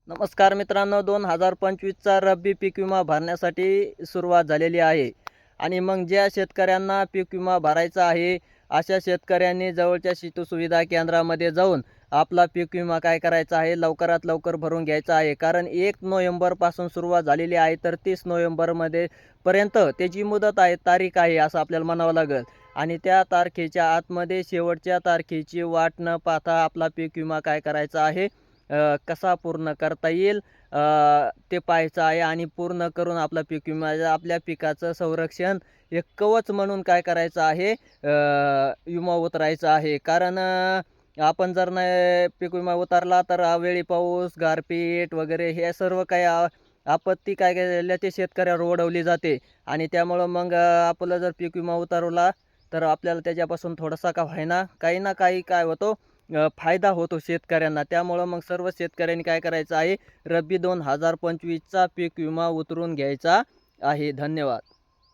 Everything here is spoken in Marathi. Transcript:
नमस्कार मित्रांनो, 2025चा रब्बी पीक विमा भरण्यासाठी सुरुवात झालेली आहे. आणि मग ज्या शेतकऱ्यांना पीक विमा भरायचा आहे, अशा शेतकऱ्यांनी जवळच्या शेती सुविधा केंद्रामध्ये जाऊन आपला पीक विमा काय करायचा आहे, लवकरात लवकर भरून घ्यायचा आहे. कारण 1 नोव्हेंबरपासून सुरुवात झालेली आहे, तर 30 नोव्हेंबरमध्ये पर्यंत त्याची मुदत आहे, तारीख आहे असं आपल्याला म्हणावं लागेल. आणि त्या तारखेच्या आतमध्ये शेवटच्या तारखेची वाट न पाहता आपला पीक विमा काय करायचा आहे, कसा पूर्ण करता येईल ते पाहायचं आहे. आणि पूर्ण करून आपला पीक विमा आपल्या पिकाचं संरक्षण एक कवच म्हणून काय करायचं आहे, विमा उतरायचा आहे. कारण आपण जर नाही पीक विमा उतारला तर अवेळी पाऊस, गारपीट वगैरे हे सर्व काही आपत्ती काय केल्या ते शेतकऱ्यावर ओढवली जाते. आणि त्यामुळं मग आपलं जर पीक विमा उतरवला तर आपल्याला त्याच्यापासून थोडासा का होईना काही ना काही काय होतो, फायदा होतो शेतकऱ्यांना. त्यामुळं मग सर्व शेतकऱ्यांनी काय करायचं आहे, रब्बी 2025चा पीक विमा उतरून घ्यायचा आहे. धन्यवाद.